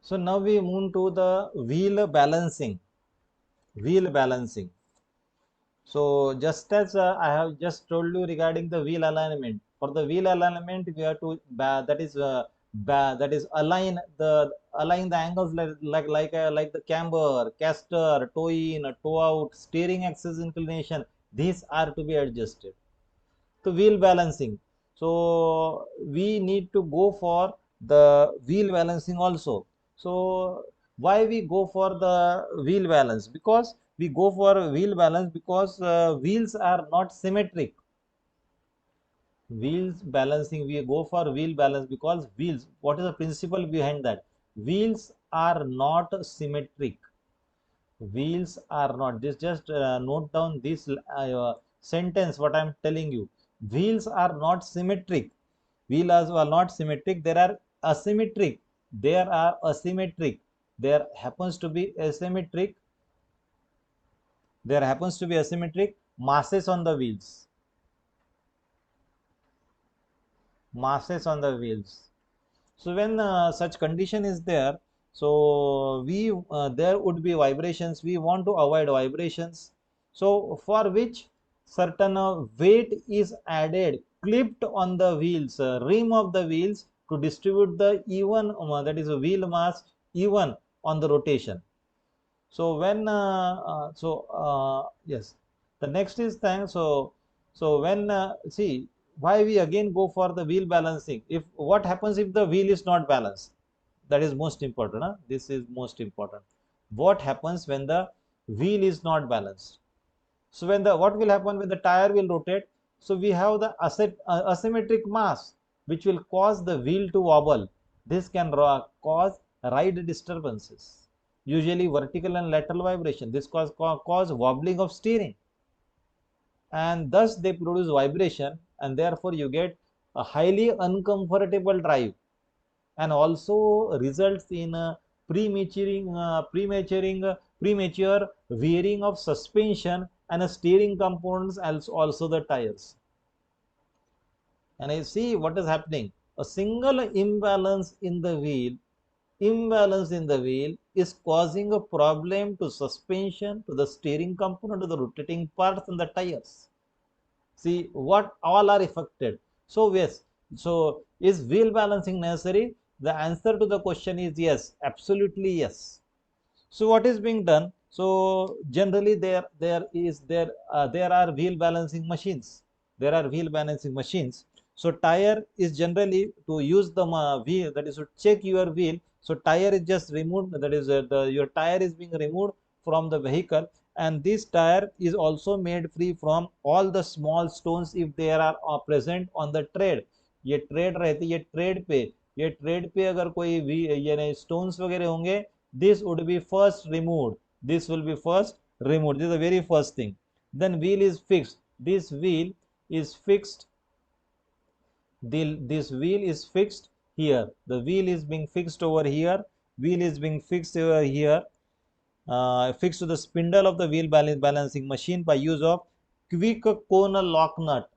So now we move to the wheel balancing. Wheel balancing. So just as I have just told you regarding the wheel alignment, for the wheel alignment we have to that is align the angles like the camber, caster, toe in, toe out, steering axis inclination. These are to be adjusted. So wheel balancing. So we need to go for the wheel balancing also. So why we go for the wheel balance? Because we go for wheel balance because wheels are not symmetric. Wheels balancing, we go for wheel balance because wheels, what is the principle behind that? Wheels are not symmetric. Wheels are not, this just note down this sentence what I'm telling you. Wheels are not symmetric. Wheels are not symmetric, there are asymmetric. There are asymmetric. There happens to be asymmetric. There happens to be asymmetric masses on the wheels. Masses on the wheels. So when such condition is there, so we there would be vibrations. We want to avoid vibrations. So for which certain weight is added, clipped on the wheels, rim of the wheels to distribute the even that is a wheel mass even on the rotation. So when yes, the next is thing. So when see why we again go for the wheel balancing. If what happens if the wheel is not balanced? That is most important. Huh? This is most important. What happens when the wheel is not balanced? So when the what will happen when the tire will rotate? So we have the asymmetric mass which will cause the wheel to wobble. This can cause ride disturbances, usually vertical and lateral vibration. This cause wobbling of steering, and thus they produce vibration, and therefore you get a highly uncomfortable drive, and also results in premature wearing of suspension and steering components, also the tires. And I see what is happening. A single imbalance in the wheel is causing a problem to suspension, to the steering component, to the rotating parts and the tires. See what all are affected. So yes, so is wheel balancing necessary? The answer to the question is yes, absolutely yes. So what is being done? So generally there are wheel balancing machines. There are wheel balancing machines. So tire is generally to use the wheel, that is to check your wheel. So tire is just removed, that is your tire is being removed from the vehicle, and this tire is also made free from all the small stones if there are present on the tread. ये trade रहती है, ये trade पे अगर कोई भी ये stones वगैरह होंगे, this would be first removed. This will be first removed. This is the very first thing. Then wheel is fixed. This wheel is fixed. This wheel is fixed here. The wheel is being fixed over here. Wheel is being fixed over here. Fixed to the spindle of the wheel balancing machine by use of quick cone lock nut.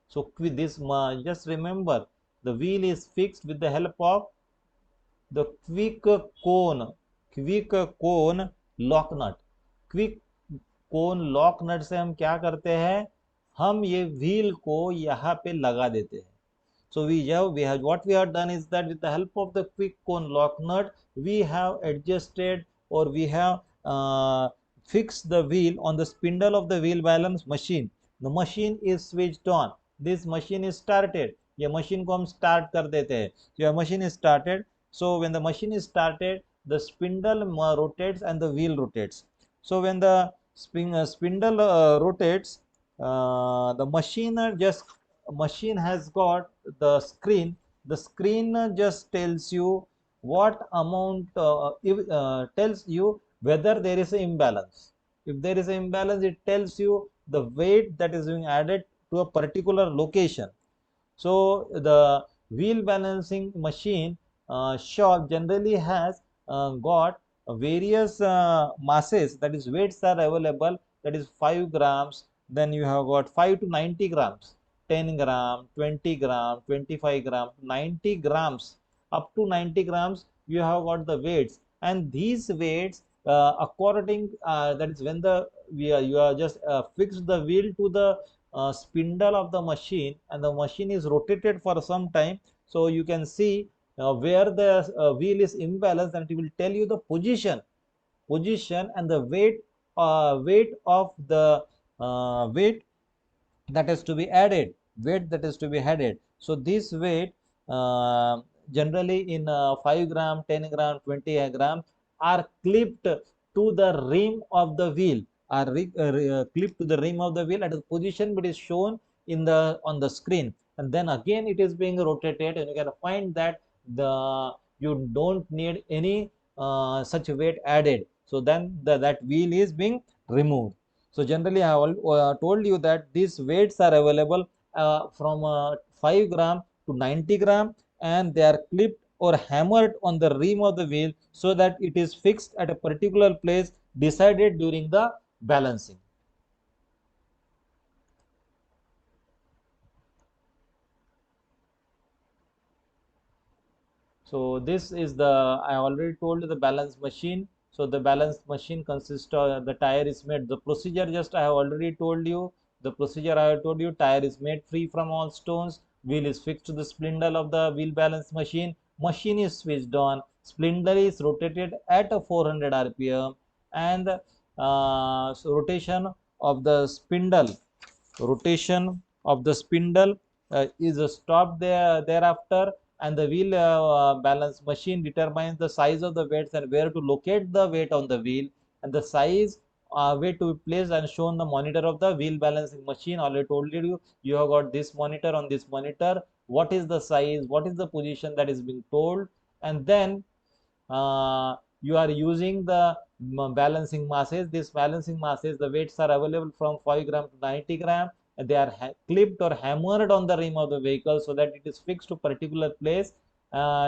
So this just remember, the wheel is fixed with the help of the quick cone lock nut. Quick cone lock nut से हम क्या करते हैं, हम ये wheel को यहाँ पे लगा देते हैं. So we have what we have done is that with the help of the quick cone lock nut, we have adjusted, or we have fixed the wheel on the spindle of the wheel balance machine. The machine is switched on. This machine is started. ये machine को हम start कर देते हैं. So your machine is started. So when the machine is started, the spindle rotates and the wheel rotates. So when the spindle rotates, the machine has got the screen. The screen just tells you what amount, tells you whether there is an imbalance. If there is an imbalance, it tells you the weight that is being added to a particular location. So the wheel balancing machine shop generally has got various masses, that is weights are available, that is 5 grams, then you have got 5 to 90 grams, 10 gram, 20 gram, 25 gram, 90 grams. up to 90 grams you have got the weights, and these weights according that is when the you are just fixed the wheel to the spindle of the machine, and the machine is rotated for some time. So you can see where the wheel is imbalanced, and it will tell you the position and the weight of the weight that is to be added, weight that is to be added. So this weight uh, generally in 5 gram, 10 gram, 20 gram are clipped to the rim of the wheel, clipped to the rim of the wheel at a position which is shown in the on the screen, and then again it is being rotated, and you can find that the you don't need any such weight added. So then that wheel is being removed. So generally, I have told you that these weights are available from 5 gram to 90 gram, and they are clipped or hammered on the rim of the wheel so that it is fixed at a particular place decided during the balancing. So this is the, I already told you the balance machine. So the balance machine consists of the tire is made. The procedure just I have already told you. The procedure I have told you, tire is made free from all stones. Wheel is fixed to the spindle of the wheel balance machine. Machine is switched on. Spindle is rotated at a 400 RPM, and so rotation of the spindle is stopped there thereafter, and the wheel balance machine determines the size of the weights and where to locate the weight on the wheel, and the size way to be placed and shown the monitor of the wheel balancing machine. Already told you have got this monitor. On this monitor, what is the size, what is the position that is being told, and then you are using the balancing masses. This balancing masses, the weights are available from 5 gram to 90 gram, and they are clipped or hammered on the rim of the vehicle so that it is fixed to particular place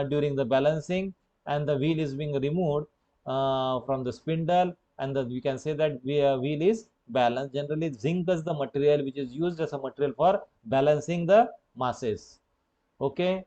during the balancing, and the wheel is being removed from the spindle, and we can say that wheel is balanced. Generally, zinc is the material which is used as a material for balancing the masses. Okay,